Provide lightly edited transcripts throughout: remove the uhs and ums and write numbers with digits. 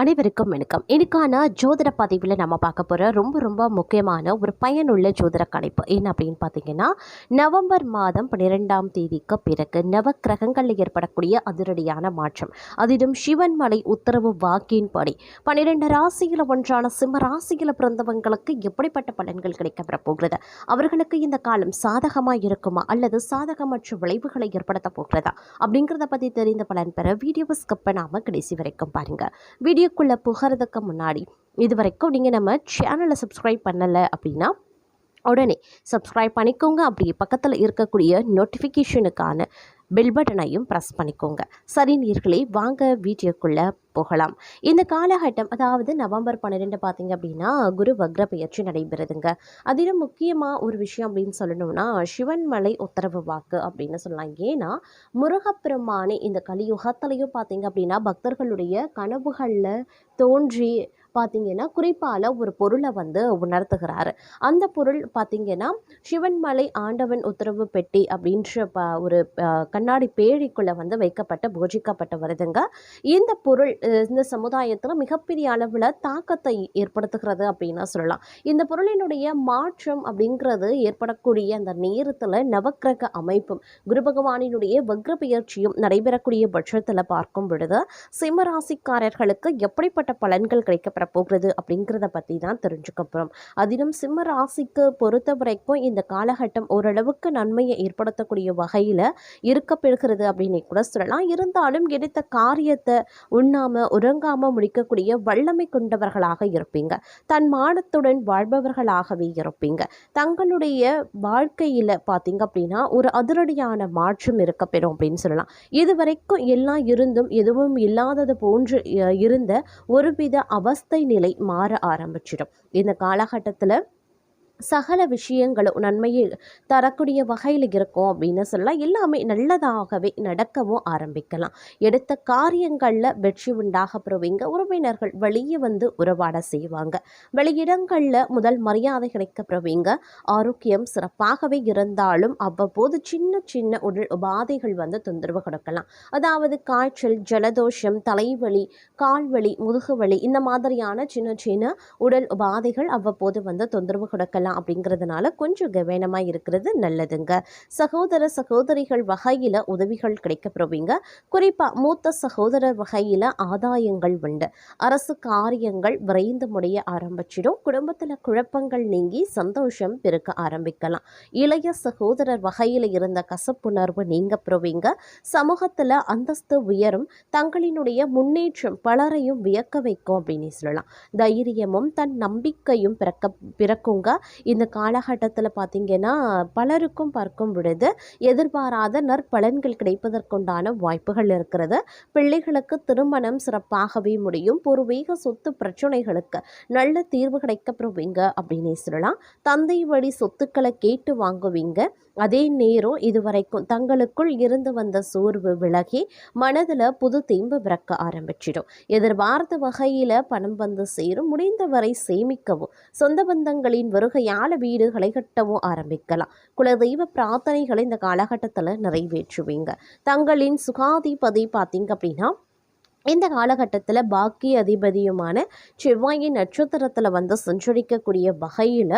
அனைவருக்கும் வணக்கம். இன்னைக்கான ஜோதிட பதிவில் நம்ம பார்க்க போகிற ரொம்ப முக்கியமான ஒரு பயனுள்ள ஜோதிட கணிப்பு என்ன அப்படின்னு பார்த்தீங்கன்னா, நவம்பர் மாதம் 12ஆம் தேதிக்கு பிறகு நவக்கிரகங்களில் ஏற்படக்கூடிய அதிரடியான மாற்றம், அதிலும் சிவன் மலை உத்தரவு வாக்கின்படி 12 ராசியில் ஒன்றான சிம்ம ராசியில் பிறந்தவங்களுக்கு எப்படிப்பட்ட பலன்கள் கிடைக்கப்பெற போகிறது, அவர்களுக்கு இந்த காலம் சாதகமாக இருக்குமா அல்லது சாதகமற்ற விளைவுகளை ஏற்படுத்த போகிறதா அப்படிங்கிறத பற்றி தெரிந்த பலன் பெற வீடியோவை ஸ்கிப் பண்ணாமல் கடைசி வரைக்கும் பாருங்கள். வீடியோக்குள்ளே புகிறதுக்கு முன்னாடி இது வரைக்கும் நீங்கள் நம்ம சேனலை சப்ஸ்கிரைப் பண்ணலை அப்படின்னா உடனே சப்ஸ்கிரைப் பண்ணிக்கோங்க. அப்படி பக்கத்தில் இருக்கக்கூடிய நோட்டிஃபிகேஷனுக்கான பெல் பட்டனையும் ப்ரெஸ் பண்ணிக்கோங்க. சரி நேயர்களே, வாங்க வீடியோக்குள்ளே போகலாம். இந்த காலகட்டம், அதாவது நவம்பர் 12 பார்த்தீங்க அப்படின்னா குரு வக்ர பயிற்சி நடைபெறுதுங்க. அதிலும் முக்கியமாக ஒரு விஷயம் அப்படின்னு சொல்லணும்னா சிவன் மலை உத்தரவு வாக்கு அப்படின்னு சொல்லலாம். ஏன்னா முருகப்பெருமானே இந்த கலியுகத்திலையும் பார்த்தீங்க அப்படின்னா பக்தர்களுடைய கனவுகளில் தோன்றி பார்த்தீங்கன்னா குறிப்பால் ஒரு பொருளை உணர்த்துகிறாரு. அந்த பொருள் பார்த்தீங்கன்னா சிவன்மலை ஆண்டவன் உத்தரவு பெட்டி அப்படின்ற ஒரு கண்ணாடி பேழிக்குள்ளே வைக்கப்பட்ட பூஜிக்கப்பட்டு வருதுங்க. இந்த பொருள் இந்த சமுதாயத்தில் மிகப்பெரிய அளவில் தாக்கத்தை ஏற்படுத்துகிறது அப்படின்னு சொல்லலாம். இந்த பொருளினுடைய மாற்றம் அப்படிங்கிறது ஏற்படக்கூடிய அந்த நேரத்தில் நவக்கிரக அமைப்பும் குரு பகவானினுடைய வக்ர பயிற்சியும் நடைபெறக்கூடிய பட்சத்தில் பார்க்கும் பொழுது சிம்மராசிக்காரர்களுக்கு எப்படிப்பட்ட பலன்கள் கிடைக்கப்பெற போகிறது அப்படிங்கிறத பற்றி தான் தெரிஞ்சுக்க போகிறோம். அதிலும் சிம்ம ராசிக்கு பொறுத்த வரைக்கும் இந்த காலகட்டம் ஓரளவுக்கு நன்மையை ஏற்படுத்தக்கூடிய வகையில் இருக்கப்பெறுகிறது அப்படின்னு கூட சொல்லலாம். இருந்தாலும் எடுத்த காரியத்தை உண்ணாமல் உறங்காமல் முடிக்கக்கூடிய வல்லமை கொண்டவர்களாக இருப்பீங்க. தன் மானத்துடன் வாழ்பவர்களாகவே இருப்பீங்க. தங்களுடைய வாழ்க்கையில் பார்த்தீங்க அப்படின்னா ஒரு அதிரடியான மாற்றம் இருக்கப்பெறும் அப்படின்னு சொல்லலாம். இதுவரைக்கும் எல்லாம் இருந்தும் எதுவும் இல்லாதது போன்று இருந்த ஒருவித அவஸ்தை நிலை மாற ஆரம்பிச்சிடும். இந்த காலகட்டத்தில் சகல விஷயங்களும் நன்மையை தரக்கூடிய வகையில் இருக்கும் அப்படின்னு சொல்லலாம். எல்லாமே நல்லதாகவே நடக்கவும் ஆரம்பிக்கலாம். எடுத்த காரியங்களில் வெற்றி உண்டாக பெறுவீங்க. உறவினர்கள் வெளியே உறவாட செய்வாங்க. வெளியிடங்களில் முதல் மரியாதை கிடைக்க பெறுவீங்க. ஆரோக்கியம் சிறப்பாகவே இருந்தாலும் அவ்வப்போது சின்ன உடல் உபாதைகள் தொந்தரவு கொடுக்கலாம். அதாவது காய்ச்சல், ஜலதோஷம், தலைவலி, கால்வலி, முதுகுவலி, இந்த மாதிரியான சின்ன உடல் உபாதைகள் அவ்வப்போது தொந்தரவு கொடுக்கலாம். அப்படிங்கிறதுனால கொஞ்சம் கவனமாக இருக்கிறது நல்லதுங்க. சகோதர சகோதரிகள் வகையில் உதவிகள் கிடைக்கப்பெறுவீங்க. குறிப்பாக மூத்த சகோதரர் வகையில் ஆதாயங்கள் உண்டு. அரசு காரியங்கள் விரைந்து முடிய ஆரம்பிச்சிடும். குடும்பத்தில் குழப்பங்கள் நீங்கி சந்தோஷம் பெருக்க ஆரம்பிக்கலாம். இளைய சகோதரர் வகையில் இருந்த கசப்புணர்வு நீங்க பெறுவீங்க. சமூகத்தில் அந்தஸ்து உயரும். தங்களினுடைய முன்னேற்றம் பலரையும் வியக்க வைக்கும் அப்படின்னு சொல்லலாம். தைரியமும் தன் நம்பிக்கையும் பிறக்குங்க. இந்த காலகட்டத்தில் பார்த்திங்கன்னா பலருக்கும் பார்க்கும் பொழுது எதிர்பாராத நற்பலன்கள் கிடைப்பதற்குண்டான வாய்ப்புகள் இருக்கிறது. பிள்ளைகளுக்கு திருமணம் சிறப்பாகவே முடியும். பூர்வீக சொத்து பிரச்சனைகளுக்கு நல்ல தீர்வு கிடைக்கப்பெறுவீங்க அப்படின்னு சொல்லலாம். தந்தை வழி சொத்துக்களை கேட்டு வாங்குவீங்க. அதே நேரம் இதுவரைக்கும் தங்களுக்குள் இருந்து வந்த சோர்வு விலகி மனதில் புது தெம்பு பிறக்க ஆரம்பிச்சிடும். எதிர்பார்த்த வகையில் பணம் சேரும். முடிந்தவரை சேமிக்கவும் சொந்த பந்தங்களின் வருகையால் வீடுகளை கட்டவும் ஆரம்பிக்கலாம். குலதெய்வ பிரார்த்தனைகளை இந்த காலகட்டத்தில் நிறைவேற்றுவீங்க. தங்களின் சுகாதிபதி பார்த்தீங்க அப்படின்னா இந்த காலகட்டத்தில் பாக்கிய அதிபதியுமான செவ்வாயின் நட்சத்திரத்தில் சஞ்சரிக்கக்கூடிய வகையில்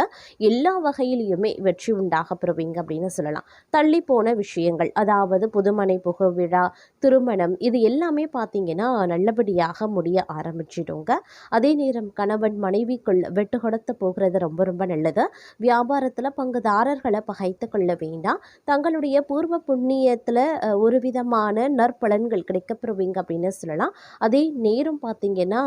எல்லா வகையிலையுமே வெற்றி உண்டாக பெறுவீங்க அப்படின்னு சொல்லலாம். தள்ளி போன விஷயங்கள், அதாவது புதுமனை புகு விழா, திருமணம், இது எல்லாமே பார்த்தீங்கன்னா நல்லபடியாக முடிய ஆரம்பிச்சிடுங்க. அதே நேரம் கணவன் மனைவிக்குள் வெட்டு கொடுத்து போகிறது ரொம்ப நல்லது. வியாபாரத்தில் பங்குதாரர்களை பகைத்து கொள்ள வேண்டாம். தங்களுடைய பூர்வ புண்ணியத்தில் ஒரு விதமான நற்பலன்கள் கிடைக்கப்பெறுவீங்க அப்படின்னு சொல்லலாம். அதே நேரம் பார்த்தீங்கன்னா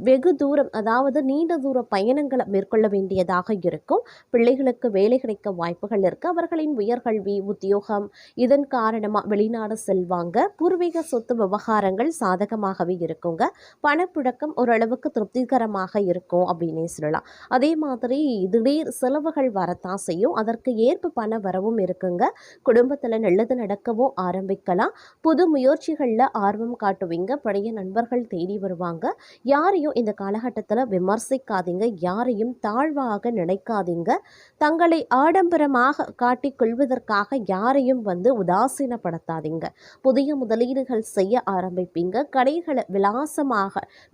வெகு தூரம், அதாவது நீண்ட தூர பயணங்களை மேற்கொள்ள வேண்டியதாக இருக்கும். பிள்ளைகளுக்கு வேலை கிடைக்க வாய்ப்புகள் இருக்குது. அவர்களின் உயர்கல்வி, உத்தியோகம் இதன் காரணமாக வெளிநாடு செல்வாங்க. பூர்வீக சொத்து விவகாரங்கள் சாதகமாகவே இருக்குங்க. பணப்புழக்கம் ஓரளவுக்கு திருப்திகரமாக இருக்கும் அப்படின்னே சொல்லலாம். அதே மாதிரி திடீர் செலவுகள் வரத்தான் செய்யும். அதற்கு ஏற்ப பண வரவும் இருக்குங்க. குடும்பத்தில் நல்லது நடக்கவும் ஆரம்பிக்கலாம். புது முயற்சிகளில் ஆர்வம் ஆர்வம் காட்டுவீங்க. பழைய நண்பர்கள் தேடி வருவாங்க. யாரையும் இந்த காலகட்டத்தில் விமர்சிக்காதீங்க, யாரையும் தாழ்வாக நினைக்காதீங்க. தங்களை ஆடம்பரமாக காட்டிக் கொள்வதற்காக யாரையும் உதாசீனப்படுத்தாதீங்க. புதிய முதலீடுகள் செய்ய ஆரம்பிப்பீங்க. கடைகளை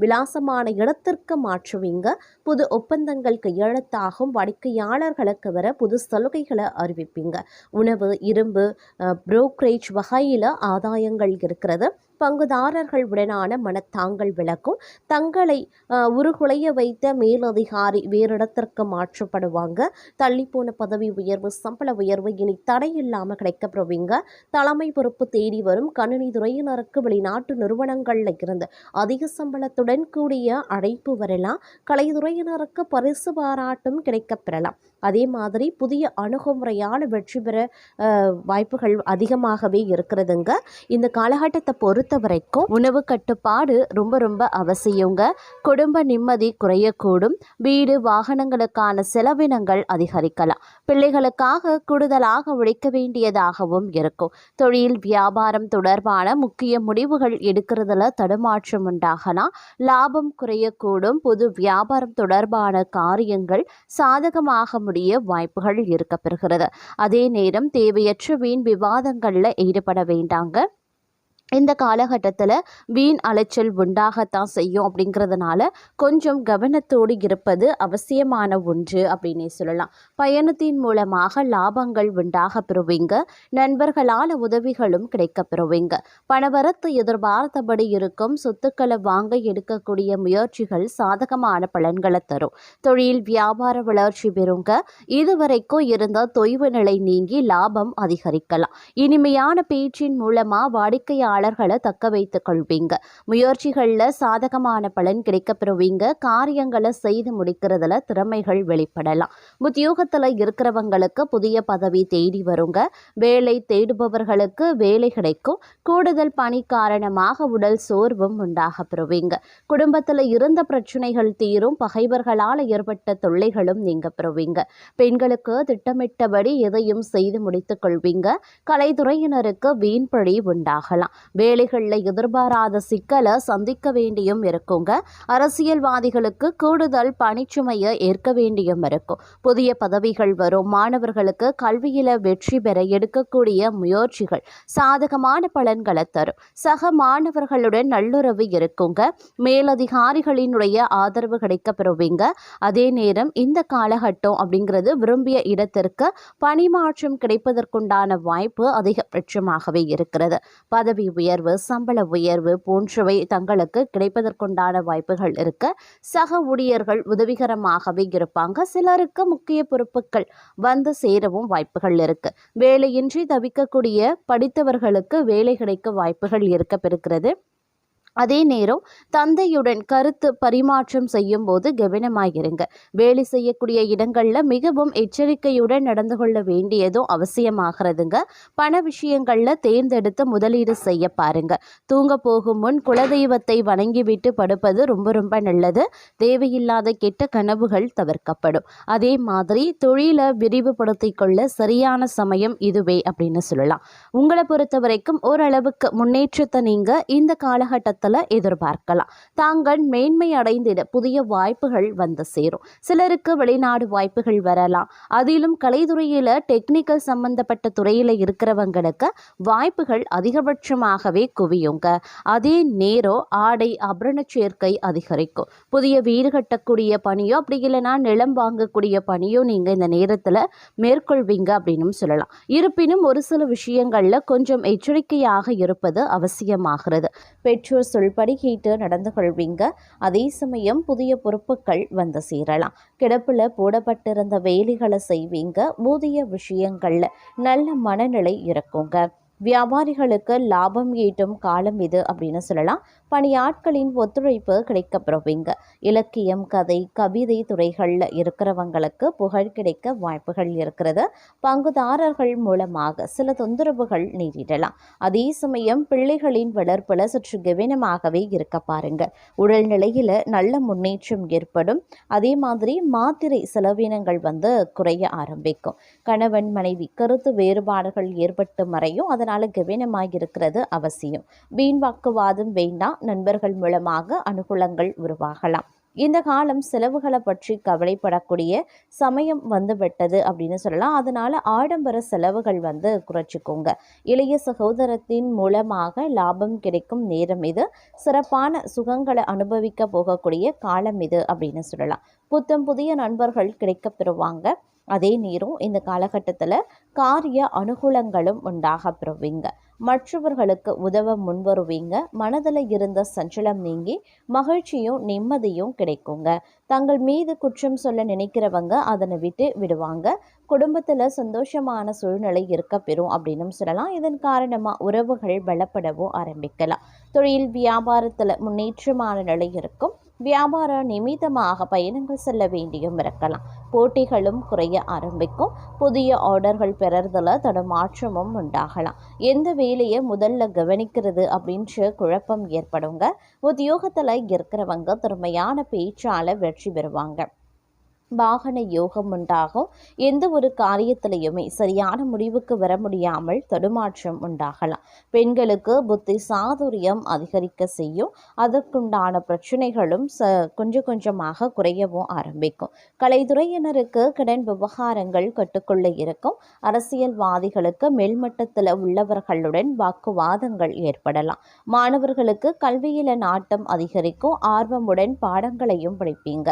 விலாசமான இடத்திற்கு மாற்றுவீங்க. புது ஒப்பந்தங்கள் கையெழுத்தாகும். வாடிக்கையாளர்களுக்கு வர புது சலுகைகளை அறிவிப்பீங்க. உணவு, இரும்பு, புரோக்கரேஜ் வகையில் ஆதாயங்கள் இருக்கிறது. பங்குதாரர்கள் உடனான மனத்தாங்கள் விளக்கும். தங்களை உருகுலைய வைத்த மேலதிகாரி வேறிடத்திற்கு மாற்றப்படுவாங்க. தள்ளிப்போன பதவி உயர்வு, சம்பள உயர்வு இனி தடையில்லாமல் கிடைக்கப்பெறுவீங்க. தலைமை பொறுப்பு தேடி வரும். கணினி துறையினருக்கு வெளிநாட்டு நிறுவனங்கள்ல இருந்து அதிக சம்பளத்துடன் கூடிய அழைப்பு வரலாம். கலைத்துறையினருக்கு பரிசு பாராட்டும் கிடைக்கப்பெறலாம். அதே மாதிரி புதிய அணுகுமுறையால் வெற்றி பெற வாய்ப்புகள் அதிகமாகவே இருக்கிறதுங்க. இந்த காலகட்டத்தை பொறுத்த வரைக்கும் உணவு கட்டுப்பாடு ரொம்ப ரொம்ப அவசியங்க. குடும்ப நிம்மதி குறையக்கூடும். வீடு, வாகனங்களுக்கான செலவினங்கள் அதிகரிக்கலாம். பிள்ளைகளுக்காக கூடுதலாக உழைக்க வேண்டியதாகவும் இருக்கும். தொழில், வியாபாரம் தொடர்பான முக்கிய முடிவுகள் எடுக்கிறதுல தடுமாற்றம் உண்டாகலாம். லாபம் குறையக்கூடும். புது வியாபாரம் தொடர்பான காரியங்கள் சாதகமாக முடிய வாய்ப்புகள் இருக்கப்பெறுகிறது. அதே நேரம் தேவையற்ற வீண் விவாதங்கள்ல ஈடுபட வேண்டாங்க. இந்த காலகட்டத்தில் வீண் அலைச்சல் உண்டாகத்தான் செய்யும். அப்படிங்கிறதுனால கொஞ்சம் கவனத்தோடு இருப்பது அவசியமான ஒன்று அப்படின்னே சொல்லலாம். பயணத்தின் மூலமாக லாபங்கள் உண்டாக பெறுவீங்க. நண்பர்களால் உதவிகளும் கிடைக்க பெறுவீங்க. பணவரத்து எதிர்பார்த்தபடி இருக்கும். சொத்துக்களை வாங்க எடுக்கக்கூடிய முயற்சிகள் சாதகமான பலன்களை தரும். தொழில், வியாபார வளர்ச்சி பெறுங்க. இதுவரைக்கும் இருந்த தொய்வு நிலை நீங்கி லாபம் அதிகரிக்கலாம். இனிமையான பேச்சின் மூலமாக வாடிக்கையாளர்களை தக்க வைத்துக் கொள்வீங்க. முயற்சிகள்ல சாதகமான பலன் கிடைக்கப்பெறுவீங்க. காரியங்களை செய்து முடிக்கிறதுல திறமைகள் வெளிப்படலாம். உத்தியோகத்துல இருக்கிறவங்களுக்கு புதிய பதவி தேடி வருங்க. வேலை தேடுபவர்களுக்கு வேலை கிடைக்கும். கூடுதல் பணி காரணமாக உடல் சோர்வும் உண்டாக பெறுவீங்க. குடும்பத்துல இருந்த பிரச்சனைகள் தீரும். பகைவர்களால் ஏற்பட்ட தொல்லைகளும் நீங்க பெறுவீங்க. பெண்களுக்கு திட்டமிட்டபடி எதையும் செய்து முடித்துக் கொள்வீங்க. கலைத்துறையினருக்கு வீண்பழி உண்டாகலாம். வேலைகளில் எதிர்பாராத சிக்கலை சந்திக்க வேண்டியும் இருக்குங்க. அரசியல்வாதிகளுக்கு கூடுதல் பணிச்சுமையை ஏற்க வேண்டியும் இருக்கும். புதிய பதவிகள் வரும். மாணவர்களுக்கு கல்வியில வெற்றி பெற எடுக்கக்கூடிய முயற்சிகள் சாதகமான பலன்களை தரும். சக மாணவர்களுடன் நல்லுறவு இருக்குங்க. மேலதிகாரிகளினுடைய ஆதரவு கிடைக்க பெறுவீங்க. அதே நேரம் இந்த காலகட்டம் அப்படிங்கிறது விரும்பிய இடத்திற்கு பணிமாற்றம் கிடைப்பதற்குண்டான வாய்ப்பு அதிகபட்சமாகவே இருக்கிறது. பதவி உயர்வு, சம்பள உயர்வு போன்றவை தங்களுக்கு கிடைப்பதற்குண்டான வாய்ப்புகள் இருக்கு. சக ஊழியர்கள் உதவிகரமாகவே இருப்பாங்க. சிலருக்கு முக்கிய பொறுப்புகள் சேரவும் வாய்ப்புகள் இருக்கு. வேலையின்றி தவிக்கக்கூடிய படித்தவர்களுக்கு வேலை கிடைக்க வாய்ப்புகள் இருக்கப்பெறுகிறது. அதே நேரம் தந்தையுடன் கருத்து பரிமாற்றம் செய்யும் போது கவனமாயிருங்க. வேலை செய்யக்கூடிய இடங்கள்ல மிகவும் எச்சரிக்கையுடன் நடந்து கொள்ள வேண்டியதும் அவசியமாகிறதுங்க. பண விஷயங்கள்ல தேர்ந்தெடுத்து முதலீடு செய்ய பாருங்க. தூங்க போகும் முன் குலதெய்வத்தை வணங்கிவிட்டு படுப்பது ரொம்ப ரொம்ப நல்லது. தேவையில்லாத கெட்ட கனவுகள் தவிர்க்கப்படும். அதே மாதிரி தொழிலை விரிவுபடுத்திக் கொள்ள சரியான சமயம் இதுவே அப்படின்னு சொல்லலாம். உங்களை பொறுத்த வரைக்கும் ஓரளவுக்கு முன்னேற்றத்தை நீங்க இந்த காலகட்டத்தில் எதிர்பார்க்கலாம். தாங்கள் மேன்மை அடைந்திட புதிய வாய்ப்புகள் சேரும். சிலருக்கு வெளிநாடு வாய்ப்புகள் வரலாம். அதிலும் கலைத்துறையில டெக்னிக்கல் சம்பந்தப்பட்ட துறையில இருக்கிறவங்களுக்கு வாய்ப்புகள் அதிகபட்சமாகவே குவியுங்க. அதே நேரம் ஆடை ஆபரண சேர்க்கை அதிகரிக்கும். புதிய வீடு கட்டக்கூடிய பணியோ அப்படி இல்லைன்னா நிலம் வாங்கக்கூடிய பணியோ நீங்க இந்த நேரத்துல மேற்கொள்வீங்க அப்படின்னு சொல்லலாம். இருப்பினும் ஒரு சில விஷயங்கள்ல கொஞ்சம் எச்சரிக்கையாக இருப்பது அவசியமாகிறது. பெற்றோர் சொல்படி கேட்டு நடந்து கொள்வீங்க. அதே சமயம் புதிய பொறுப்புகள் சேரலாம். கிடப்புல போடப்பட்டிருந்த வேலைகளை செய்வீங்க. ஊதிய விஷயங்கள்ல நல்ல மனநிலை இருக்குங்க. வியாபாரிகளுக்கு லாபம் ஈட்டும் காலம் இது அப்படின்னு சொல்லலாம். பணியாட்களின் ஒத்துழைப்பு கிடைக்கப்பெறுவீங்க. இலக்கியம், கதை, கவிதை துறைகளில் இருக்கிறவங்களுக்கு புகழ் கிடைக்க வாய்ப்புகள் இருக்கிறது. பங்குதாரர்கள் மூலமாக சில தொந்தரவுகள் நேரிடலாம். அதே சமயம் பிள்ளைகளின் வளர்ப்புல சற்று கவனமாகவே இருக்க பாருங்க. உடல்நிலையில நல்ல முன்னேற்றம் ஏற்படும். அதே மாதிரி மாத்திரை செலவினங்கள் குறைய ஆரம்பிக்கும். கணவன் மனைவி கருத்து வேறுபாடுகள் ஏற்பட்டு மறையும். அதனால கவனமாக இருக்கிறது அவசியம். வீண் வாக்குவாதம் வேண்டாம். நண்பர்கள் மூலமாக அனுகூலங்கள் உருவாகலாம். இந்த காலம் செலவுகளை பற்றி கவலைப்படக்கூடிய சமயம் வந்துவிட்டது அப்படின்னு சொல்லலாம். அதனால ஆடம்பர செலவுகள் குறைச்சிக்கோங்க. இளைய சகோதரத்தின் மூலமாக லாபம் கிடைக்கும் நேரம் இது. சிறப்பான சுகங்களை அனுபவிக்க போகக்கூடிய காலம் இது அப்படின்னு சொல்லலாம். புத்தம் புதிய நண்பர்கள் கிடைக்க பெறுவாங்க. அதே நேரம் இந்த காலகட்டத்தில் காரிய அனுகூலங்களும் உண்டாக பெறுவீங்க. மற்றவர்களுக்கு உதவ முன்வருவீங்க. மனதில் இருந்த சஞ்சலம் நீங்கி மகிழ்ச்சியும் நிம்மதியும் கிடைக்குங்க. தங்கள் மீது குற்றம் சொல்ல நினைக்கிறவங்க அதனை விட்டு விடுவாங்க. குடும்பத்தில் சந்தோஷமான சூழ்நிலை இருக்க பெறும் அப்படின்னு சொல்லலாம். இதன் காரணமாக உறவுகள் பலப்படவும் ஆரம்பிக்கலாம். தொழில் வியாபாரத்தில் முன்னேற்றமான நிலை இருக்கும். வியாபார நிமித்தமாக பயணங்கள் செல்ல வேண்டியும் இருக்கலாம். போட்டிகளும் குறைய ஆரம்பிக்கும். புதிய ஆர்டர்கள் பெறறதுல தடுமாற்றமும் உண்டாகலாம். எந்த வேலையை முதல்ல கவனிக்கிறது அப்படின்ற குழப்பம் ஏற்படுங்க. உத்தியோகத்தில் இருக்கிறவங்க திறமையான பேச்சால வெற்றி பெறுவாங்க. வாகன யோகம் உண்டாகும். எந்த ஒரு காரியத்திலையுமே சரியான முடிவுக்கு வர முடியாமல் தடுமாற்றம் உண்டாகலாம். பெண்களுக்கு புத்தி சாதுரியம் அதிகரிக்க செய்யும். அதற்குண்டான பிரச்சனைகளும் கொஞ்சம் கொஞ்சமாக குறையவும் ஆரம்பிக்கும். கலைத்துறையினருக்கு கடன் விவகாரங்கள் கட்டுக்குள்ள இருக்கும். அரசியல்வாதிகளுக்கு மேல்மட்டத்தில் உள்ளவர்களுடன் வாக்குவாதங்கள் ஏற்படலாம். மாணவர்களுக்கு கல்வியில நாட்டம் அதிகரிக்கும். ஆர்வமுடன் பாடங்களையும் படிப்பீங்க.